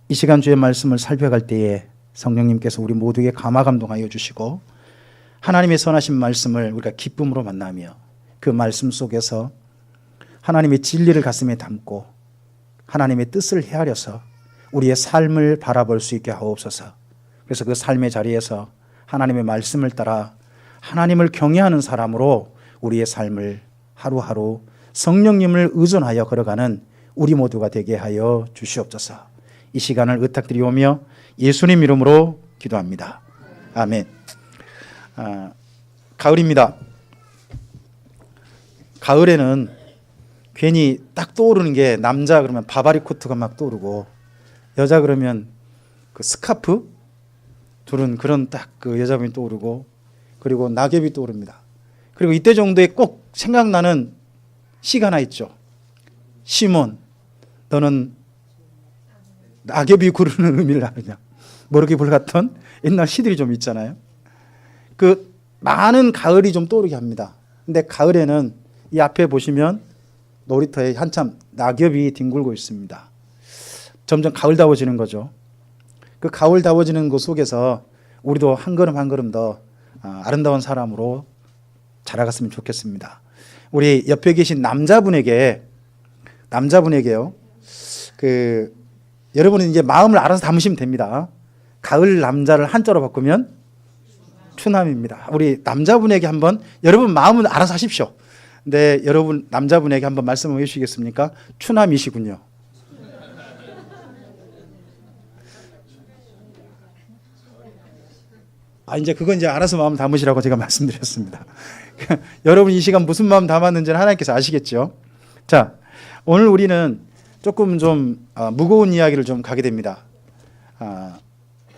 이 시간 주의 말씀을 살펴갈 때에 성령님께서 우리 모두에게 감화 감동하여 주시고 하나님의 선하신 말씀을 우리가 기쁨으로 만나며 그 말씀 속에서 하나님의 진리를 가슴에 담고 하나님의 뜻을 헤아려서 우리의 삶을 바라볼 수 있게 하옵소서. 그래서 그 삶의 자리에서 하나님의 말씀을 따라 하나님을 경외하는 사람으로 우리의 삶을 하루하루 성령님을 의존하여 걸어가는 우리 모두가 되게 하여 주시옵소서. 이 시간을 의탁드리오며 예수님 이름으로 기도합니다. 아멘. 가을입니다. 가을에는 괜히 딱 떠오르는 게 남자 그러면 바바리 코트가 막 떠오르고 여자 그러면 그 스카프 두른 그런 딱 그 여자분이 떠오르고 그리고 낙엽이 떠오릅니다. 그리고 이때 정도에 꼭 생각나는 시가 하나 있죠. 시몬 너는 낙엽이 구르는 의미를 아느냐. 모르게 불같던 옛날 시들이 좀 있잖아요. 그 많은 가을이 좀 떠오르게 합니다. 근데 가을에는 이 앞에 보시면 놀이터에 한참 낙엽이 뒹굴고 있습니다. 점점 가을다워지는 거죠. 그 가을다워지는 그 속에서 우리도 한 걸음 한 걸음 더 아름다운 사람으로 자라갔으면 좋겠습니다. 우리 옆에 계신 남자분에게요. 여러분은 이제 마음을 알아서 담으시면 됩니다. 가을 남자를 한자로 바꾸면 추남입니다. 우리 남자분에게 한번 여러분 마음은 알아서 하십시오. 근데 여러분 남자분에게 한번 말씀을 해주시겠습니까? 추남이시군요. 이제 그건 이제 알아서 마음 담으시라고 제가 말씀드렸습니다. 여러분 이 시간 무슨 마음 담았는지는 하나님께서 아시겠죠? 자, 오늘 우리는 조금 좀 무거운 이야기를 좀 가게 됩니다.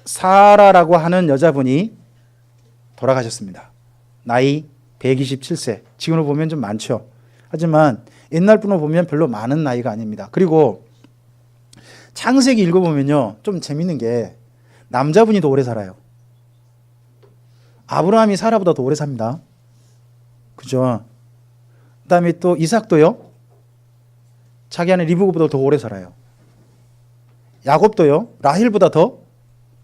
사라라고 하는 여자분이 돌아가셨습니다. 나이 127세. 지금으로 보면 좀 많죠. 하지만 옛날 분으로 보면 별로 많은 나이가 아닙니다. 그리고 창세기 읽어보면요, 좀 재밌는 게 남자분이 더 오래 살아요. 아브라함이 사라보다 더 오래 삽니다. 그죠? 그 다음에 또 이삭도요, 자기 아내 리브가보다 더 오래 살아요. 야곱도요, 라헬보다 더,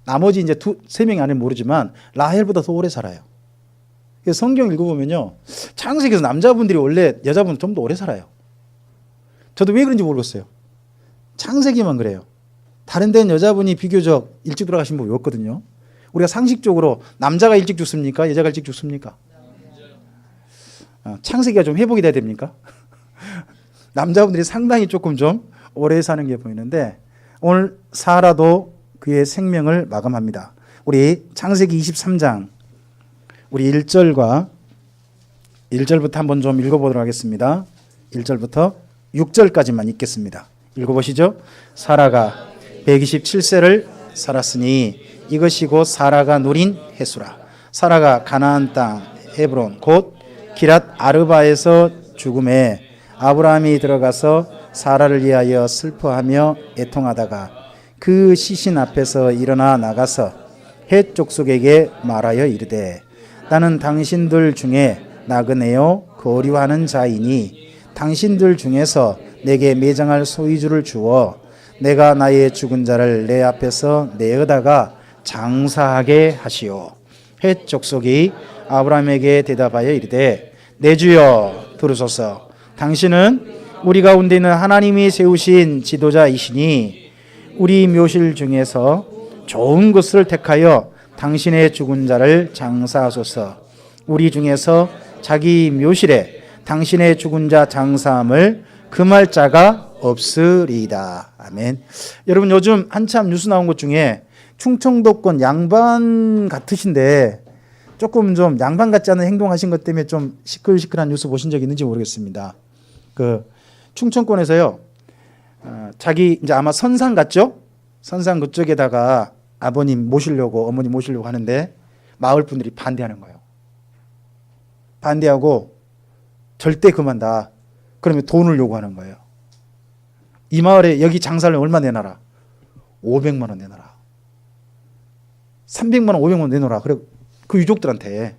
나머지 이제 세 명이 아니면 모르지만 라헬보다 더 오래 살아요. 그래서 성경 읽어보면요, 창세기에서 남자분들이 원래 여자분은 좀 더 오래 살아요. 저도 왜 그런지 모르겠어요. 창세기만 그래요. 다른 데는 여자분이 비교적 일찍 돌아가신 분이 없거든요. 우리가 상식적으로 남자가 일찍 죽습니까? 여자가 일찍 죽습니까? 창세기가 좀 회복이 돼야 됩니까? 남자분들이 상당히 조금 좀 오래 사는 게 보이는데 오늘 사라도 그의 생명을 마감합니다. 우리 창세기 23장 우리 1절부터 한번 좀 읽어보도록 하겠습니다. 1절부터 6절까지만 읽겠습니다. 읽어보시죠. 사라가 127세를 살았으니 이것이 곧 사라가 누린 해수라. 사라가 가나안 땅 헤브론 곧 기랏 아르바에서 죽음에 아브라함이 들어가서 사라를 위하여 슬퍼하며 애통하다가 그 시신 앞에서 일어나 나가서 헷 족속에게 말하여 이르되 나는 당신들 중에 나그네요 거류하는 자이니 당신들 중에서 내게 매장할 소유주를 주어 내가 나의 죽은 자를 내 앞에서 내어다가 장사하게 하시오. 헷 족속이 아브라함에게 대답하여 이르되 내 주여 들으소서. 당신은 우리 가운데 있는 하나님이 세우신 지도자이시니 우리 묘실 중에서 좋은 것을 택하여 당신의 죽은 자를 장사하소서. 우리 중에서 자기 묘실에 당신의 죽은 자 장사함을 금할 자가 없으리이다. 아멘. 여러분 요즘 한참 뉴스 나온 것 중에 충청도권 양반 같으신데 조금 좀 양반 같지 않은 행동하신 것 때문에 좀 시끌시끌한 뉴스 보신 적 있는지 모르겠습니다. 그 충청권에서요, 자기 이제 아마 선산 같죠? 선산 그쪽에다가 아버님 모시려고 어머니 모시려고 하는데 마을 분들이 반대하는 거예요. 반대하고 절대 그만다. 그러면 돈을 요구하는 거예요. 이 마을에 여기 장사를 얼마 내놔라. 500만 원 내놔라. 300만 원, 500만 원 내놓으라. 그래 그 유족들한테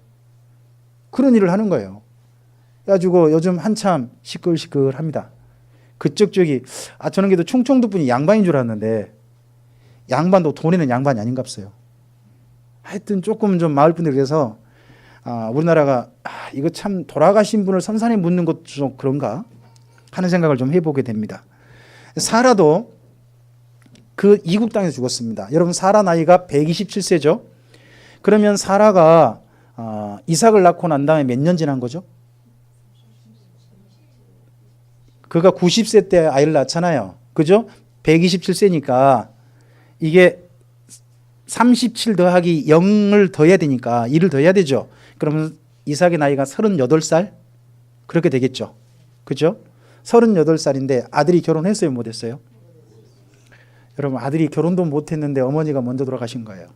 그런 일을 하는 거예요. 그래가지고 요즘 한참 시끌시끌합니다. 그쪽 쪽이 저는 그래도 충청도 분이 양반인 줄 알았는데 양반도 돈에는 양반이 아닌갑어요. 하여튼 조금 좀 마을 분들이 그래서 우리나라가 이거 참 돌아가신 분을 선산에 묻는 것도 좀 그런가 하는 생각을 좀 해보게 됩니다. 사라도 그 이국 땅에서 죽었습니다. 여러분 사라 나이가 127세죠. 그러면 사라가 이삭을 낳고 난 다음에 몇 년 지난 거죠? 그가 90세 때 아이를 낳잖아요. 그죠? 127세니까 이게 37 더하기 0을 더해야 되니까 1을 더해야 되죠. 그러면 이삭의 나이가 38살? 그렇게 되겠죠. 그죠? 38살인데 아들이 결혼했어요? 못했어요? 여러분 아들이 결혼도 못했는데 어머니가 먼저 돌아가신 거예요.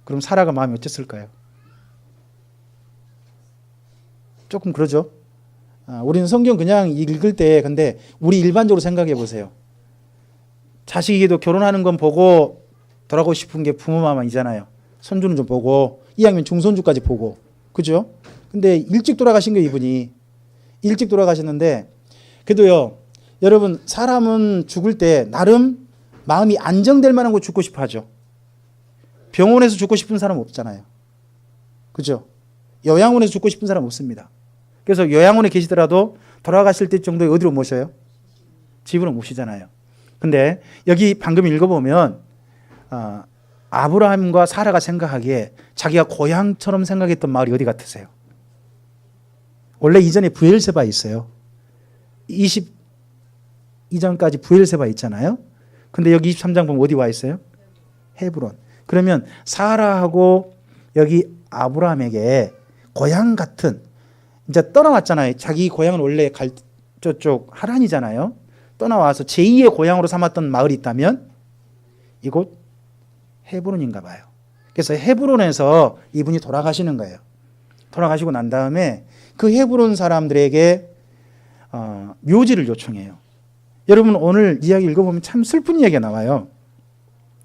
그럼 사라가 마음이 어땠을까요? 조금 그러죠. 우리는 성경 그냥 읽을 때 근데 우리 일반적으로 생각해 보세요. 자식에게도 결혼하는 건 보고 돌아가고 싶은 게 부모 마음이잖아요. 손주는 좀 보고 이왕이면 중손주까지 보고 그죠? 근데 일찍 돌아가신 거예요. 이분이 일찍 돌아가셨는데 그래도요 여러분 사람은 죽을 때 나름 마음이 안정될 만한 거 죽고 싶어 하죠. 병원에서 죽고 싶은 사람 없잖아요. 그죠? 요양원에서 죽고 싶은 사람 없습니다. 그래서 요양원에 계시더라도 돌아가실 때 정도에 어디로 모셔요? 집으로 모시잖아요. 근데 여기 방금 읽어보면 아브라함과 사라가 생각하기에 자기가 고향처럼 생각했던 마을이 어디 같으세요? 원래 이전에 브엘세바 있어요. 22장까지 브엘세바 있잖아요. 근데 여기 23장 보면 어디 와 있어요? 헤브론. 그러면 사라하고 여기 아브라함에게 고향 같은 이제 떠나왔잖아요. 자기 고향은 원래 저쪽 하란이잖아요. 떠나와서 제2의 고향으로 삼았던 마을이 있다면 이곳 헤브론인가 봐요. 그래서 헤브론에서 이분이 돌아가시는 거예요. 돌아가시고 난 다음에 그 헤브론 사람들에게 묘지를 요청해요. 여러분 오늘 이야기 읽어보면 참 슬픈 이야기가 나와요.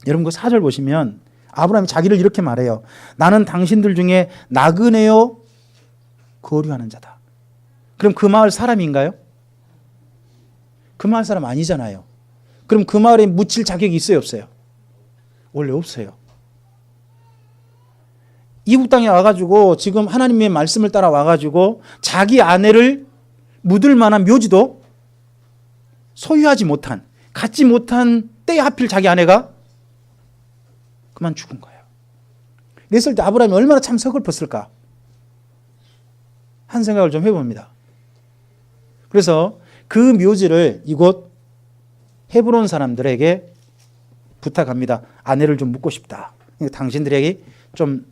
여러분 그 4절 보시면 아브라함이 자기를 이렇게 말해요. 나는 당신들 중에 나그네요 거류하는 자다. 그럼 그 마을 사람인가요? 그 마을 사람 아니잖아요. 그럼 그 마을에 묻힐 자격이 있어요 없어요? 원래 없어요. 이국 땅에 와가지고 지금 하나님의 말씀을 따라 와가지고 자기 아내를 묻을 만한 묘지도 소유하지 못한 갖지 못한 때에 하필 자기 아내가 그만 죽은 거예요. 그랬을 때 아브라함이 얼마나 참 서글펐을까 한 생각을 좀 해봅니다. 그래서 그 묘지를 이곳 헤브론 사람들에게 부탁합니다. 아내를 좀 묻고 싶다. 당신들에게 좀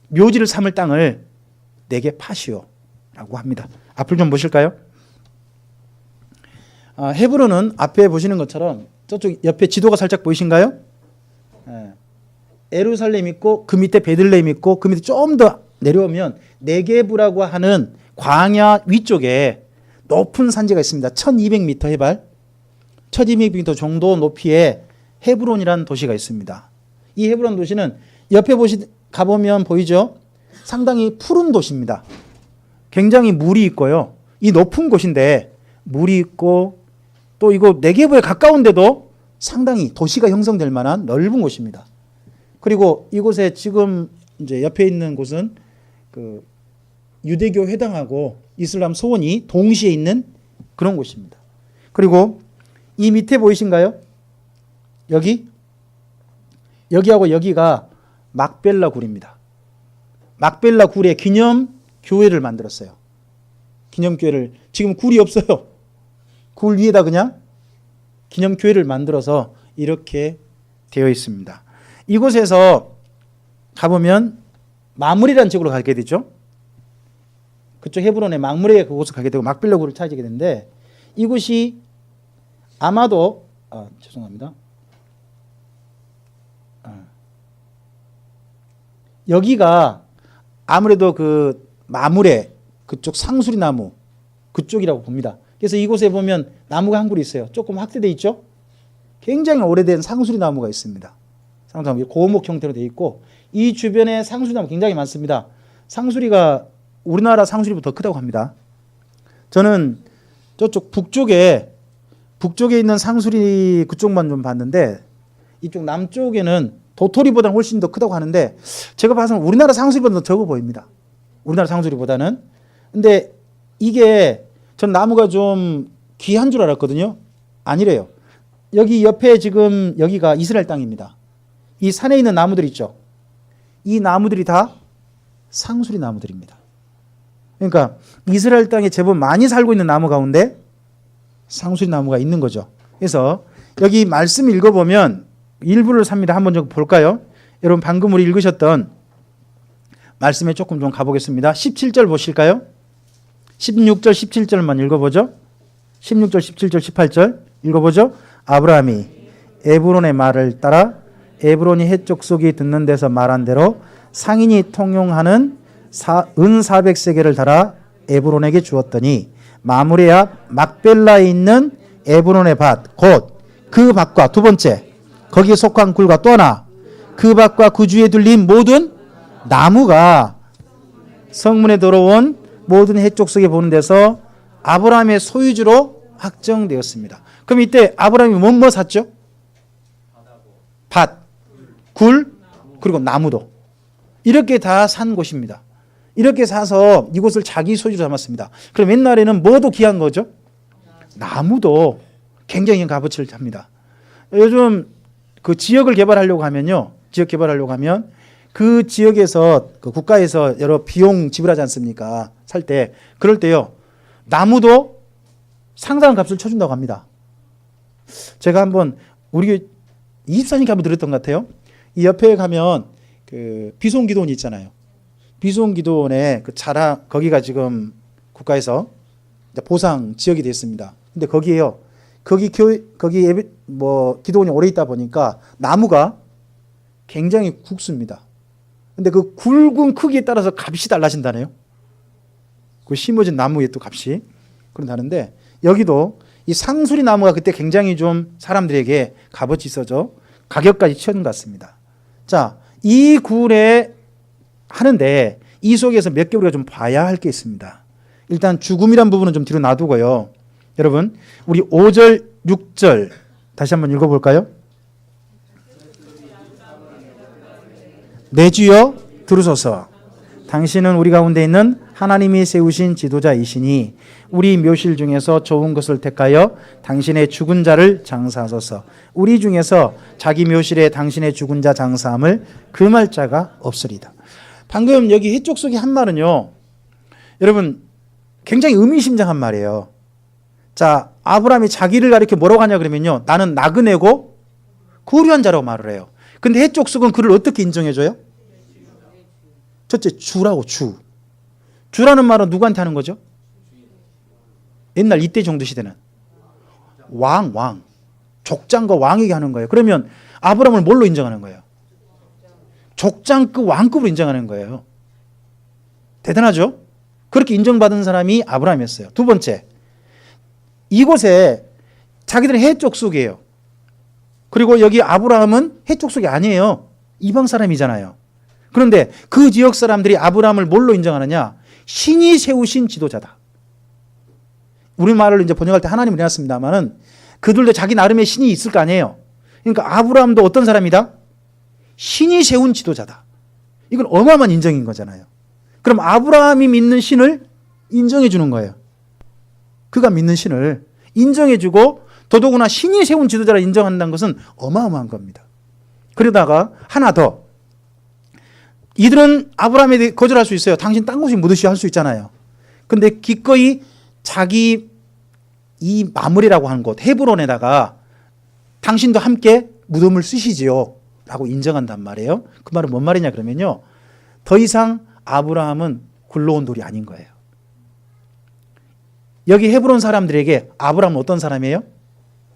묘지를 삼을 땅을 내게 파시오 라고 합니다. 앞을 좀 보실까요? 헤브론은 앞에 보시는 것처럼 저쪽 옆에 지도가 살짝 보이신가요? 예루살렘 있고 그 밑에 베들레헴 있고 그 밑에 좀 더 내려오면 네게브라고 하는 광야 위쪽에 높은 산지가 있습니다. 1200m 해발 1200m 정도 높이의 헤브론이라는 도시가 있습니다. 이 헤브론 도시는 옆에 가보면 보이죠? 상당히 푸른 도시입니다. 굉장히 물이 있고요. 이 높은 곳인데 물이 있고 또 이거 네게브에 가까운데도 상당히 도시가 형성될 만한 넓은 곳입니다. 그리고 이곳에 지금 이제 옆에 있는 곳은 그 유대교 회당하고 이슬람 소원이 동시에 있는 그런 곳입니다. 그리고 이 밑에 보이신가요? 여기하고 여기가 막벨라 굴입니다. 막벨라 굴에 기념 교회를 만들었어요. 기념 교회를 지금 굴이 없어요. 굴 위에다 그냥 기념 교회를 만들어서 이렇게 되어 있습니다. 이곳에서 가보면 마므리라는 지역으로 가게 되죠. 그쪽 헤브론의 막므리에 그곳을 가게 되고 막벨라 굴을 찾게 되는데 이곳이 아마도 죄송합니다. 여기가 아무래도 그 마므레 그쪽 상수리 나무 그쪽이라고 봅니다. 그래서 이곳에 보면 나무가 한 그루 있어요. 조금 확대돼 있죠. 굉장히 오래된 상수리 나무가 있습니다. 상수리 고목 형태로 되어 있고 이 주변에 상수리 나무 굉장히 많습니다. 상수리가 우리나라 상수리보다 더 크다고 합니다. 저는 저쪽 북쪽에 있는 상수리 그쪽만 좀 봤는데 이쪽 남쪽에는 도토리보다는 훨씬 더 크다고 하는데 제가 봐서는 우리나라 상수리보다 더 적어 보입니다. 우리나라 상수리보다는. 근데 이게 전 나무가 좀 귀한 줄 알았거든요. 아니래요. 여기 옆에 지금 여기가 이스라엘 땅입니다. 이 산에 있는 나무들 있죠. 이 나무들이 다 상수리 나무들입니다. 그러니까 이스라엘 땅에 제법 많이 살고 있는 나무 가운데 상수리 나무가 있는 거죠. 그래서 여기 말씀 읽어보면 일부를 삽니다. 한번 좀 볼까요? 여러분 방금 우리 읽으셨던 말씀에 조금 좀 가보겠습니다. 17절 보실까요? 16절 17절만 읽어보죠. 16절 17절 18절 읽어보죠. 아브라함이 에브론의 말을 따라 에브론이 헷족 속이 듣는 데서 말한 대로 상인이 통용하는 은 400세겔을 달아 에브론에게 주었더니 마므레 앞 막벨라에 있는 에브론의 밭 곧 그 밭과 두 번째 거기에 속한 굴과 또 하나 그 밭과 그 주위에 둘린 모든 나무가 성문에 들어온 모든 헷족 속에 보는 데서 아브라함의 소유주로 확정되었습니다. 그럼 이때 아브라함이 뭐 샀죠? 밭, 굴, 그리고 나무도. 이렇게 다 산 곳입니다. 이렇게 사서 이곳을 자기 소유로 삼았습니다. 그럼 옛날에는 뭐도 귀한 거죠? 나무도 굉장히 값어치를 합니다. 요즘 그 지역을 개발하려고 하면요. 지역 개발하려고 하면 그 지역에서 그 국가에서 여러 비용 지불하지 않습니까? 살 때. 그럴 때요. 나무도 상당한 값을 쳐준다고 합니다. 제가 한번 우리 24년께 한번 들었던 것 같아요. 이 옆에 가면 그 비송 기도원이 있잖아요. 비송 기도원에 그 자라 거기가 지금 국가에서 보상 지역이 됐습니다. 근데 거기에요. 거기 뭐 기도원이 오래 있다 보니까 나무가 굉장히 굵습니다. 근데 그 굵은 크기에 따라서 값이 달라진다네요. 그 심어진 나무의 또 값이 그런다는데 여기도 이 상수리 나무가 그때 굉장히 좀 사람들에게 값어치 있어져 가격까지 치는 것 같습니다. 자, 이 굴에 하는데 이 속에서 몇 개 우리가 좀 봐야 할 게 있습니다. 일단 죽음이란 부분은 좀 뒤로 놔두고요. 여러분, 우리 5절, 6절 다시 한번 읽어볼까요? 내 주여 들으소서. 당신은 우리 가운데 있는 하나님이 세우신 지도자이시니 우리 묘실 중에서 좋은 것을 택하여 당신의 죽은 자를 장사하소서. 우리 중에서 자기 묘실에 당신의 죽은 자 장사함을 금할 자가 없으리다. 방금 여기 해쪽 속에 한 말은요. 여러분 굉장히 의미심장한 말이에요. 자, 아브라함이 자기를 가리켜 뭐라고 하냐 그러면요. 나는 나그네고 거류한 자라고 말을 해요. 근데 해쪽 속은 그를 어떻게 인정해줘요? 첫째 주라고 주. 주라는 말은 누구한테 하는 거죠? 옛날 이때 정도 시대는 왕. 족장과 왕에게 하는 거예요. 그러면 아브라함을 뭘로 인정하는 거예요? 족장급 왕급으로 인정하는 거예요. 대단하죠? 그렇게 인정받은 사람이 아브라함이었어요. 두 번째, 이곳에 자기들은 해쪽 속이에요. 그리고 여기 아브라함은 해쪽 속이 아니에요. 이방 사람이잖아요. 그런데 그 지역 사람들이 아브라함을 뭘로 인정하느냐? 신이 세우신 지도자다. 우리말을 이제 번역할 때 하나님을 해놨습니다만은 그들도 자기 나름의 신이 있을 거 아니에요. 그러니까 아브라함도 어떤 사람이다? 신이 세운 지도자다. 이건 어마어마한 인정인 거잖아요. 그럼 아브라함이 믿는 신을 인정해 주는 거예요. 그가 믿는 신을 인정해주고 더더구나 신이 세운 지도자라 인정한다는 것은 어마어마한 겁니다. 그러다가 하나 더, 이들은 아브라함에 대해 거절할 수 있어요. 당신 딴 곳이 묻으시오 할 수 있잖아요. 근데 기꺼이 자기 이 마므리라고 하는 곳 헤브론에다가 당신도 함께 무덤을 쓰시지요 라고 인정한단 말이에요. 그 말은 뭔 말이냐 그러면요, 더 이상 아브라함은 굴러온 돌이 아닌 거예요. 여기 헤브론 사람들에게 아브라함은 어떤 사람이에요?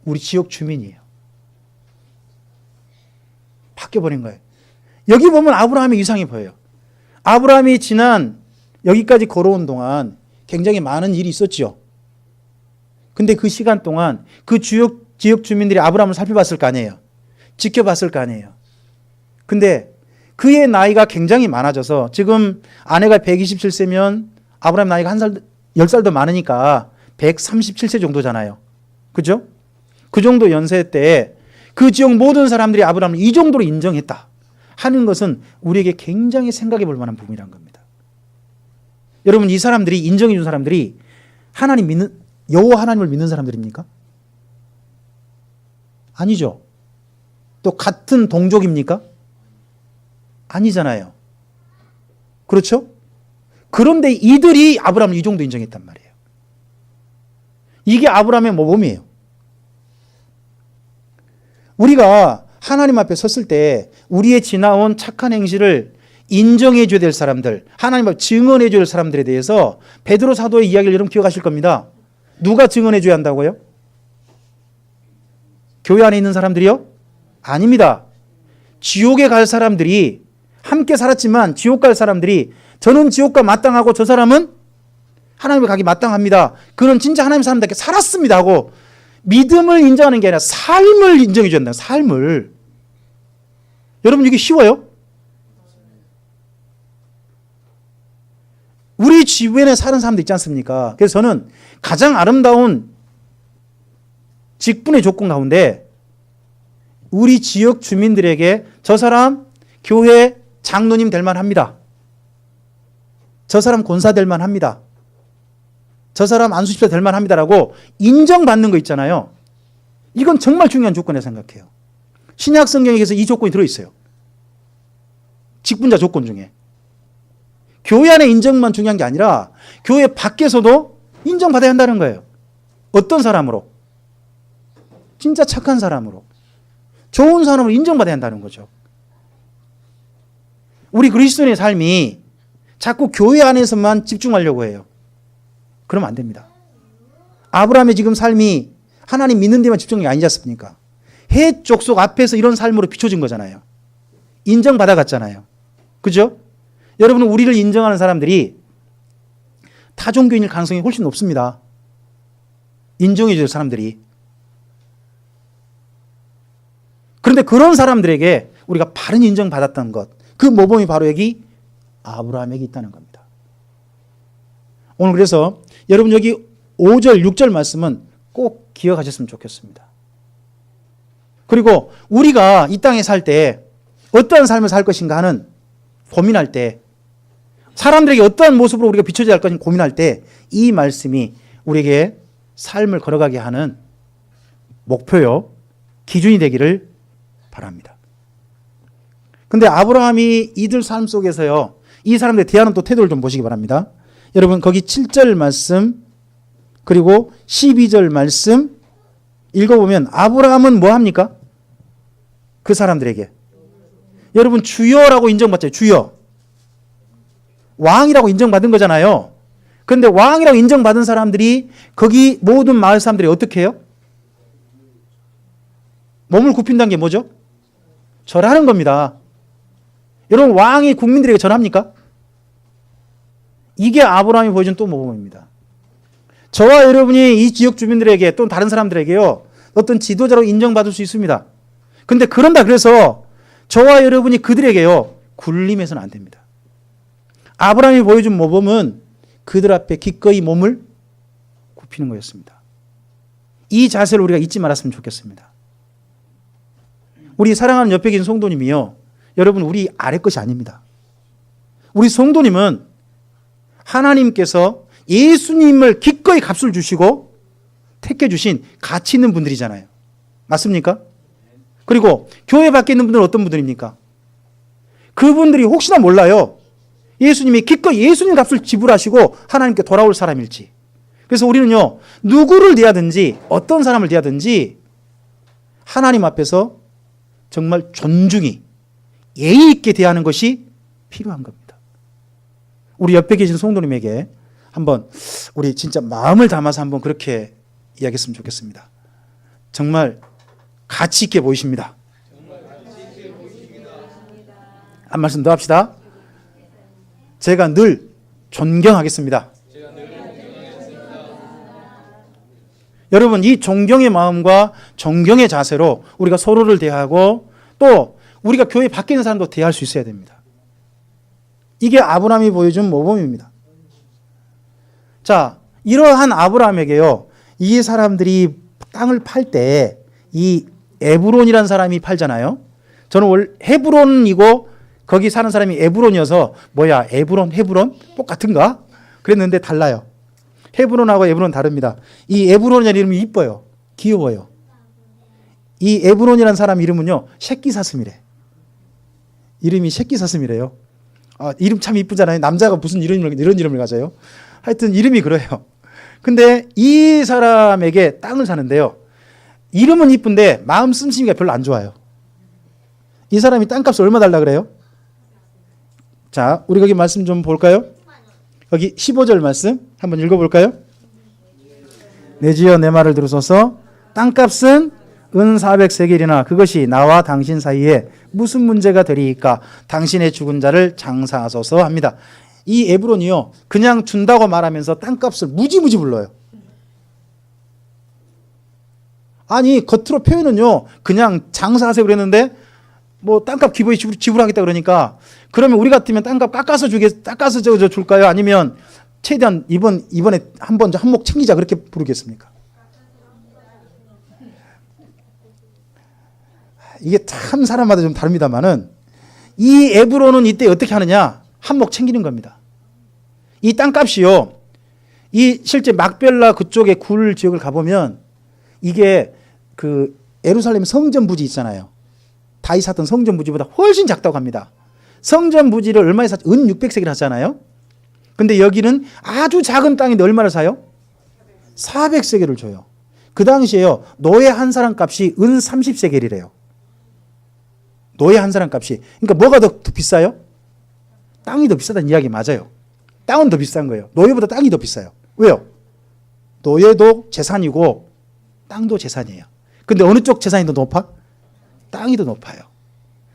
우리 지역 주민이에요. 바뀌어버린 거예요. 여기 보면 아브라함의 이상이 보여요. 아브라함이 지난 여기까지 걸어온 동안 굉장히 많은 일이 있었죠. 근데 그 시간 동안 그 지역 주민들이 아브라함을 살펴봤을 거 아니에요. 지켜봤을 거 아니에요. 근데 그의 나이가 굉장히 많아져서 지금 아내가 127세면 아브라함 나이가 10살 더 많으니까 137세 정도잖아요. 그죠? 그 정도 연세 때 그 지역 모든 사람들이 아브라함을 이 정도로 인정했다 하는 것은 우리에게 굉장히 생각해 볼 만한 부분이란 겁니다. 여러분, 이 사람들이, 인정해 준 사람들이 하나님 믿는, 여호와 하나님을 믿는 사람들입니까? 아니죠. 또 같은 동족입니까? 아니잖아요. 그렇죠? 그런데 이들이 아브라함을 이 정도 인정했단 말이에요. 이게 아브라함의 모범이에요. 우리가 하나님 앞에 섰을 때 우리의 지나온 착한 행실을 인정해 줘야 될 사람들, 하나님 앞에 증언해 줘야 될 사람들에 대해서 베드로 사도의 이야기를 여러분 기억하실 겁니다. 누가 증언해 줘야 한다고요? 교회 안에 있는 사람들이요? 아닙니다. 지옥에 갈 사람들이, 함께 살았지만 지옥 갈 사람들이, 저는 지옥과 마땅하고 저 사람은 하나님을 가기 마땅합니다, 그는 진짜 하나님 사람답게 살았습니다 하고 믿음을 인정하는 게 아니라 삶을 인정해 줘야 한다. 삶을. 여러분, 이게 쉬워요? 우리 주변에 사는 사람들 있지 않습니까? 그래서 저는 가장 아름다운 직분의 조건 가운데 우리 지역 주민들에게 저 사람 교회 장로님 될 만합니다, 저 사람 권사 될 만합니다, 저 사람 안수집사 될 만합니다라고 인정받는 거 있잖아요. 이건 정말 중요한 조건이라고 생각해요. 신약 성경에서 이 조건이 들어있어요. 직분자 조건 중에. 교회 안에 인정만 중요한 게 아니라 교회 밖에서도 인정받아야 한다는 거예요. 어떤 사람으로? 진짜 착한 사람으로, 좋은 사람으로 인정받아야 한다는 거죠. 우리 그리스도인의 삶이 자꾸 교회 안에서만 집중하려고 해요. 그러면 안 됩니다. 아브라함의 지금 삶이 하나님 믿는 데만 집중한 게 아니지 않습니까? 해 족속 앞에서 이런 삶으로 비춰진 거잖아요. 인정받아갔잖아요. 그죠? 여러분은 우리를 인정하는 사람들이 타종교인일 가능성이 훨씬 높습니다. 인정해 줄 사람들이. 그런데 그런 사람들에게 우리가 바른 인정받았던 것, 그 모범이 바로 여기 아브라함에게 있다는 겁니다. 오늘 그래서 여러분 여기 5절, 6절 말씀은 꼭 기억하셨으면 좋겠습니다. 그리고 우리가 이 땅에 살 때 어떠한 삶을 살 것인가 하는 고민할 때, 사람들에게 어떠한 모습으로 우리가 비춰져야 할 것인가 고민할 때 이 말씀이 우리에게 삶을 걸어가게 하는 목표요, 기준이 되기를 바랍니다. 근데 아브라함이 이들 삶 속에서요, 이 사람들의 대하는 또 태도를 좀 보시기 바랍니다. 여러분 거기 7절 말씀 그리고 12절 말씀 읽어보면 아브라함은 뭐 합니까? 그 사람들에게 여러분 주여라고 인정받죠. 주여. 왕이라고 인정받은 거잖아요. 그런데 왕이라고 인정받은 사람들이 거기 모든 마을 사람들이 어떻게 해요? 몸을 굽힌다는 게 뭐죠? 절하는 겁니다. 여러분 왕이 국민들에게 절합니까? 이게 아브라함이 보여준 또 모범입니다. 저와 여러분이 이 지역 주민들에게 또 다른 사람들에게요, 어떤 지도자로 인정받을 수 있습니다. 근데 그런다 그래서 저와 여러분이 그들에게요 굴림해서는 안 됩니다. 아브라함이 보여준 모범은 그들 앞에 기꺼이 몸을 굽히는 거였습니다. 이 자세를 우리가 잊지 말았으면 좋겠습니다. 우리 사랑하는 옆에 계신 성도님이요, 여러분 우리 아래 것이 아닙니다. 우리 성도님은 하나님께서 예수님을 기꺼이 값을 주시고 택해 주신 가치 있는 분들이잖아요. 맞습니까? 그리고 교회 밖에 있는 분들은 어떤 분들입니까? 그분들이 혹시나 몰라요, 예수님이 기꺼이 예수님 값을 지불하시고 하나님께 돌아올 사람일지. 그래서 우리는요, 누구를 대하든지 어떤 사람을 대하든지 하나님 앞에서 정말 존중이, 예의 있게 대하는 것이 필요한 겁니다. 우리 옆에 계신 성도님에게 한번 우리 진짜 마음을 담아서 한번 그렇게 이야기했으면 좋겠습니다. 정말 가치 있게 보이십니다. 한 말씀 더 합시다. 제가 늘 존경하겠습니다. 여러분 이 존경의 마음과 존경의 자세로 우리가 서로를 대하고 또 우리가 교회 밖에 있는 사람도 대할 수 있어야 됩니다. 이게 아브라함이 보여준 모범입니다. 자, 이러한 아브라함에게요, 이 사람들이 땅을 팔 때 이 에브론이라는 사람이 팔잖아요. 저는 원래 헤브론이고 거기 사는 사람이 에브론이어서 뭐야 에브론 헤브론 똑같은가? 그랬는데 달라요. 헤브론하고 에브론 다릅니다. 이 에브론이라는 이름이 이뻐요. 귀여워요. 이 에브론이라는 사람 이름은요 새끼 사슴이래. 이름이 새끼 사슴이래요. 이름 참 이쁘잖아요. 남자가 무슨 이런 이름을 가져요. 하여튼 이름이 그래요. 근데 이 사람에게 땅을 사는데요. 이름은 이쁜데 마음 씀씀이가 별로 안 좋아요. 이 사람이 땅값을 얼마 달라 그래요? 자, 우리 거기 말씀 좀 볼까요? 여기 15절 말씀 한번 읽어볼까요? 내 주여 내 말을 들으소서. 땅값은 은 400세겔이나 그것이 나와 당신 사이에 무슨 문제가 되리이까? 당신의 죽은 자를 장사하소서 합니다. 이 에브론이요 그냥 준다고 말하면서 땅값을 무지무지 불러요. 아니 겉으로 표현은요 그냥 장사하세요 그랬는데 뭐 땅값 기부에 지불하겠다 그러니까 그러면 우리 같으면 땅값 깎아서 줄까요? 아니면 최대한 이번에 한번 한몫 챙기자 그렇게 부르겠습니까? 이게 참 사람마다 좀 다릅니다만은 이 에브론은 이때 어떻게 하느냐? 한몫 챙기는 겁니다. 이 땅값이요. 이 실제 막벨라 그쪽에 굴 지역을 가보면 이게 그 예루살렘 성전 부지 있잖아요. 다윗 샀던 성전 부지보다 훨씬 작다고 합니다. 성전 부지를 얼마에 샀죠? 은 600세겔 하잖아요. 근데 여기는 아주 작은 땅인데 얼마를 사요? 400세겔을 줘요. 그 당시에요. 노예 한 사람 값이 은 30세겔이래요. 노예 한 사람 값이. 그러니까 뭐가 더 비싸요? 땅이 더 비싸다는 이야기 맞아요. 땅은 더 비싼 거예요. 노예보다 땅이 더 비싸요. 왜요? 노예도 재산이고 땅도 재산이에요. 근데 어느 쪽 재산이 더 높아? 땅이 더 높아요.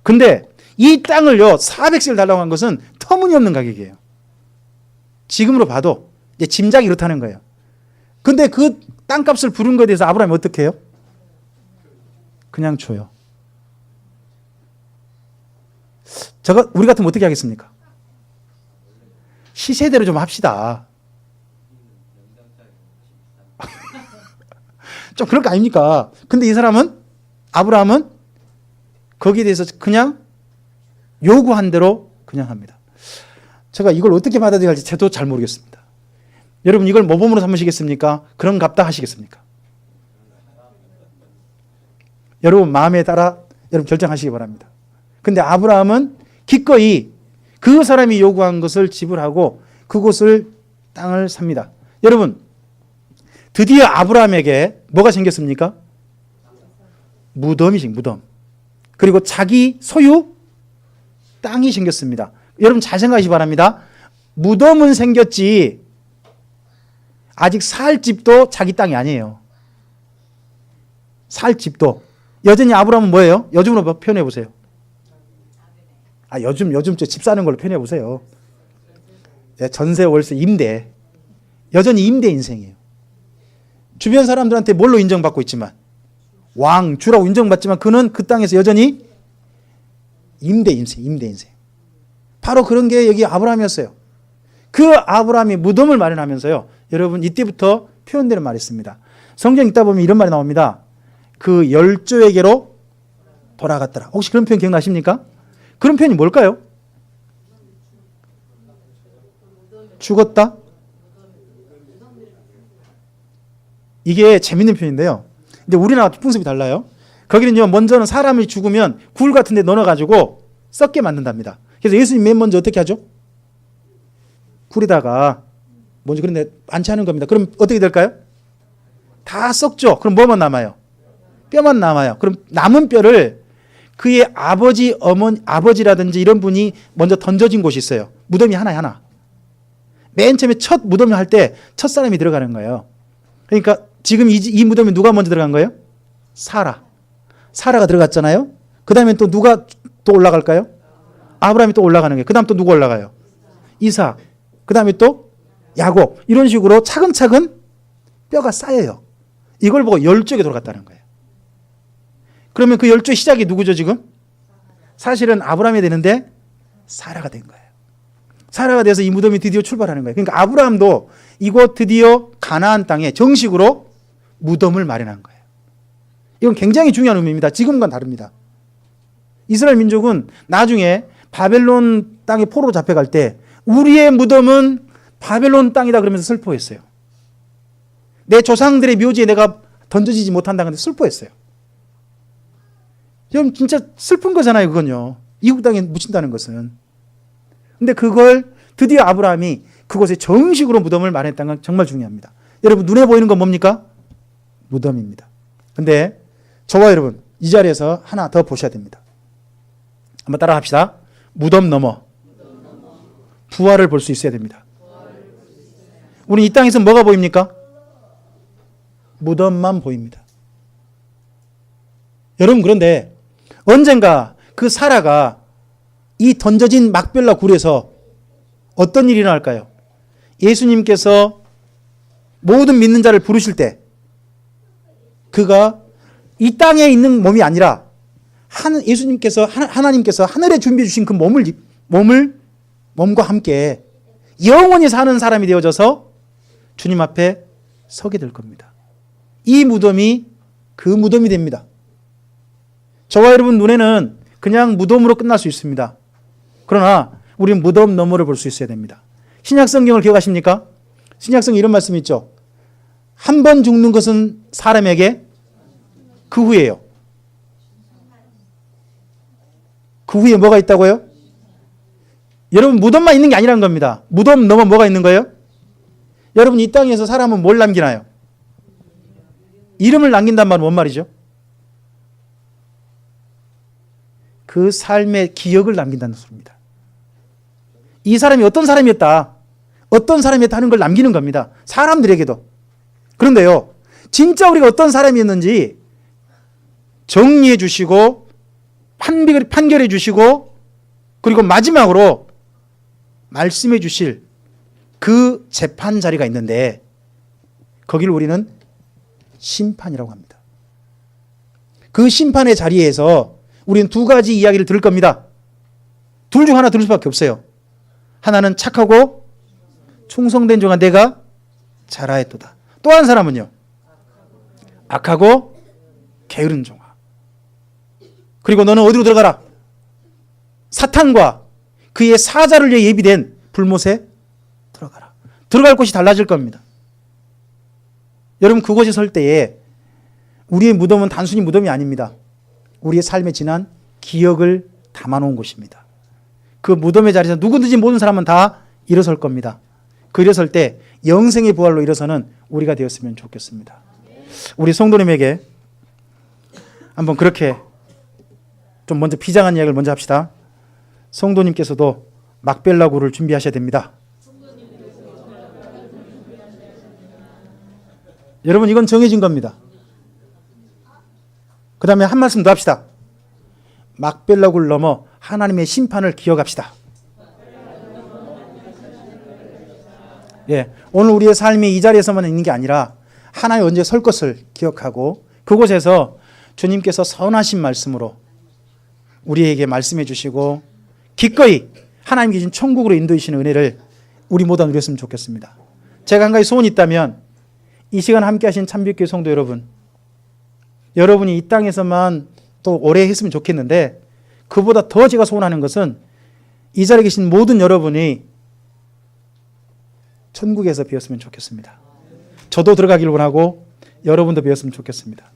근데 이 땅을요 400세겔 달라고 한 것은 터무니없는 가격이에요. 지금으로 봐도 이제 짐작이 그렇다는 거예요. 근데 그 땅값을 부른 것에 대해서 아브라함이 어떻게 해요? 그냥 줘요. 우리 같으면 어떻게 하겠습니까? 시세대로 좀 합시다. 좀 그럴 거 아닙니까? 근데 이 사람은 아브라함은 거기에 대해서 그냥 요구한 대로 그냥 합니다. 제가 이걸 어떻게 받아들여야 할지 저도 잘 모르겠습니다. 여러분 이걸 모범으로 삼으시겠습니까? 그런 값다 하시겠습니까? 여러분 마음에 따라 여러분 결정하시기 바랍니다. 근데 아브라함은 기꺼이 그 사람이 요구한 것을 지불하고 그곳을 땅을 삽니다. 여러분 드디어 아브라함에게 뭐가 생겼습니까? 무덤이 무덤. 그리고 자기 소유 땅이 생겼습니다. 여러분 잘 생각하시기 바랍니다. 무덤은 생겼지 아직 살 집도 자기 땅이 아니에요. 살 집도. 여전히 아브라함은 뭐예요? 요즘으로 표현해 보세요. 요즘 집 사는 걸로 표현해 보세요. 전세, 월세, 임대. 여전히 임대 인생이에요. 주변 사람들한테 뭘로 인정받고 있지만 주라고 인정받지만 그는 그 땅에서 여전히 임대 인생. 바로 그런 게 여기 아브라함이었어요. 그 아브라함이 무덤을 마련하면서요. 여러분 이때부터 표현되는 말이 있습니다. 성경 읽다 보면 이런 말이 나옵니다. 그 열조에게로 돌아갔더라. 혹시 그런 표현 기억나십니까? 그런 표현이 뭘까요? 죽었다? 이게 재밌는 표현인데요. 근데 우리나라 풍습이 달라요. 거기는요, 먼저는 사람이 죽으면 굴 같은 데 넣어가지고 썩게 만든답니다. 그래서 예수님 맨 먼저 어떻게 하죠? 굴에다가 먼저 그런데 안치하는 겁니다. 그럼 어떻게 될까요? 다 썩죠. 그럼 뭐만 남아요? 뼈만 남아요. 그럼 남은 뼈를 그의 아버지, 아버지라든지 이런 분이 먼저 던져진 곳이 있어요. 무덤이 하나. 맨 처음에 첫 무덤을 할 때 첫 사람이 들어가는 거예요. 그러니까 지금 이 무덤에 누가 먼저 들어간 거예요? 사라가 들어갔잖아요. 그 다음에 또 누가 또 올라갈까요? 아브라함이 또 올라가는 거예요. 그 다음 또 누가 올라가요? 이삭. 그 다음에 또 야곱. 이런 식으로 차근차근 뼈가 쌓여요. 이걸 보고 열조에게 돌아갔다는 거예요. 그러면 그 열조의 시작이 누구죠 지금? 사실은 아브라함이 되는데 사라가 된 거예요. 사라가 돼서 이 무덤이 드디어 출발하는 거예요. 그러니까 아브라함도 이곳 드디어 가나안 땅에 정식으로 무덤을 마련한 거예요. 이건 굉장히 중요한 의미입니다. 지금과는 다릅니다. 이스라엘 민족은 나중에 바벨론 땅에 포로로 잡혀갈 때 우리의 무덤은 바벨론 땅이다 그러면서 슬퍼했어요. 내 조상들의 묘지에 내가 던져지지 못한다는데 슬퍼했어요. 여러분 진짜 슬픈 거잖아요. 그건요. 이국 땅에 묻힌다는 것은. 근데 그걸 드디어 아브라함이 그곳에 정식으로 무덤을 마련했다는 건 정말 중요합니다. 여러분 눈에 보이는 건 뭡니까? 무덤입니다. 근데 저와 여러분 이 자리에서 하나 더 보셔야 됩니다. 한번 따라 합시다. 무덤 넘어 부활을 볼 수 있어야 됩니다. 우리 이 땅에서 뭐가 보입니까? 무덤만 보입니다. 여러분 그런데 언젠가 그 사라가 이 던져진 막벨라 굴에서 어떤 일이 일어날까요? 예수님께서 모든 믿는 자를 부르실 때 그가 이 땅에 있는 몸이 아니라 예수님께서 하나님께서 하늘에 준비해 주신 그 몸과 함께 영원히 사는 사람이 되어져서 주님 앞에 서게 될 겁니다. 이 무덤이 그 무덤이 됩니다. 저와 여러분 눈에는 그냥 무덤으로 끝날 수 있습니다. 그러나 우리는 무덤 너머를 볼 수 있어야 됩니다. 신약성경을 기억하십니까? 신약성에 이런 말씀이 있죠. 한 번 죽는 것은 사람에게 그 후에요. 그 후에 뭐가 있다고요? 여러분 무덤만 있는 게 아니라는 겁니다. 무덤 넘어 뭐가 있는 거예요? 여러분 이 땅에서 사람은 뭘 남기나요? 이름을 남긴단 말은 뭔 말이죠? 그 삶의 기억을 남긴다는 소리입니다. 이 사람이 어떤 사람이었다. 어떤 사람이었다 하는 걸 남기는 겁니다. 사람들에게도. 그런데요. 진짜 우리가 어떤 사람이었는지 정리해 주시고 판결해 주시고 그리고 마지막으로 말씀해 주실 그 재판 자리가 있는데 거기를 우리는 심판이라고 합니다. 그 심판의 자리에서 우리는 두 가지 이야기를 들을 겁니다. 둘 중 하나 들을 수밖에 없어요. 하나는 착하고 충성된 종아 내가 잘하였도다. 또 한 사람은요. 악하고 게으른 종아. 그리고 너는 어디로 들어가라? 사탄과 그의 사자를 위해 예비된 불못에 들어가라. 들어갈 곳이 달라질 겁니다. 여러분 그곳에 설 때에 우리의 무덤은 단순히 무덤이 아닙니다. 우리의 삶에 지난 기억을 담아놓은 곳입니다. 그 무덤의 자리에서 누구든지 모든 사람은 다 일어설 겁니다. 그 일어설 때 영생의 부활로 일어서는 우리가 되었으면 좋겠습니다. 우리 성도님에게 한번 그렇게 좀 먼저 비장한 이야기를 먼저 합시다. 성도님께서도 막벨라굴을 준비하셔야 됩니다. 여러분 이건 정해진 겁니다. 그 다음에 한 말씀 더 합시다. 막벨라굴 넘어 하나님의 심판을 기억합시다. 예, 오늘 우리의 삶이 이 자리에서만 있는 게 아니라 하나님 언제 설 것을 기억하고 그곳에서 주님께서 선하신 말씀으로 우리에게 말씀해 주시고 기꺼이 하나님 계신 천국으로 인도하시는 은혜를 우리 모두 누렸으면 좋겠습니다. 제가 한 가지 소원이 있다면 이 시간 함께 하신 참빛교회 성도 여러분, 여러분이 이 땅에서만 또 오래 했으면 좋겠는데 그보다 더 제가 소원하는 것은 이 자리에 계신 모든 여러분이 천국에서 배웠으면 좋겠습니다. 저도 들어가길 원하고 여러분도 배웠으면 좋겠습니다.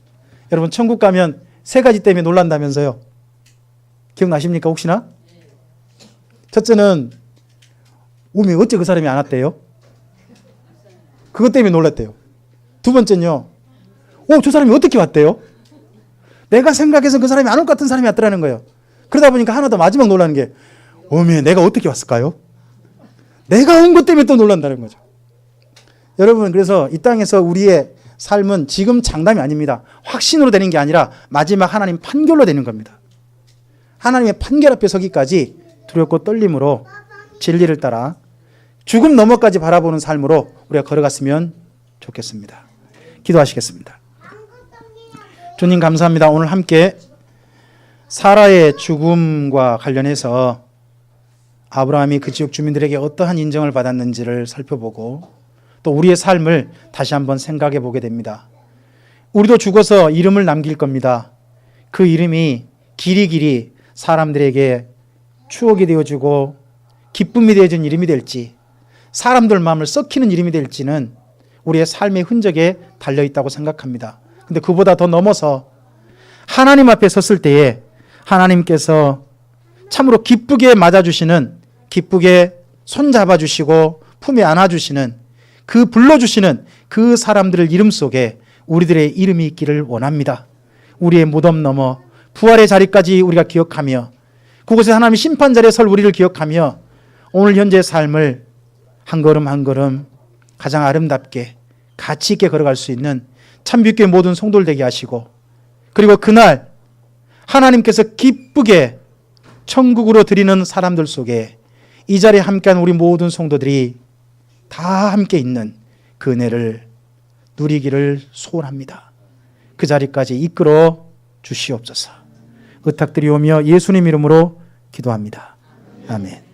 여러분 천국 가면 세 가지 때문에 놀란다면서요. 기억나십니까 혹시나? 첫째는 오면 어째 그 사람이 안 왔대요? 그것 때문에 놀랐대요. 두 번째는요. 저 사람이 어떻게 왔대요? 내가 생각해서 그 사람이 안 올 것 같은 사람이 왔더라는 거예요. 그러다 보니까 하나 더 마지막 놀라는 게 오면 내가 어떻게 왔을까요? 내가 온 것 때문에 또 놀란다는 거죠. 여러분 그래서 이 땅에서 우리의 삶은 지금 장담이 아닙니다. 확신으로 되는 게 아니라 마지막 하나님 판결로 되는 겁니다. 하나님의 판결 앞에 서기까지 두렵고 떨림으로 진리를 따라 죽음 너머까지 바라보는 삶으로 우리가 걸어갔으면 좋겠습니다. 기도하시겠습니다. 주님 감사합니다. 오늘 함께 사라의 죽음과 관련해서 아브라함이 그 지역 주민들에게 어떠한 인정을 받았는지를 살펴보고 또 우리의 삶을 다시 한번 생각해 보게 됩니다. 우리도 죽어서 이름을 남길 겁니다. 그 이름이 길이길이 사람들에게 추억이 되어주고 기쁨이 되어준 이름이 될지, 사람들 마음을 썩히는 이름이 될지는 우리의 삶의 흔적에 달려있다고 생각합니다. 근데 그보다 더 넘어서 하나님 앞에 섰을 때에 하나님께서 참으로 기쁘게 맞아주시는, 기쁘게 손잡아주시고 품에 안아주시는, 그 불러주시는 그 사람들의 이름 속에 우리들의 이름이 있기를 원합니다. 우리의 무덤 넘어 부활의 자리까지 우리가 기억하며, 그곳에 하나님의 심판자리에 설 우리를 기억하며 오늘 현재의 삶을 한 걸음 한 걸음 가장 아름답게 가치 있게 걸어갈 수 있는 참빛교회 모든 성도들 되게 하시고, 그리고 그날 하나님께서 기쁘게 천국으로 드리는 사람들 속에 이 자리에 함께한 우리 모든 성도들이 다 함께 있는 그 은혜를 누리기를 소원합니다. 그 자리까지 이끌어 주시옵소서. 의탁드리오며 예수님 이름으로 기도합니다. 아멘.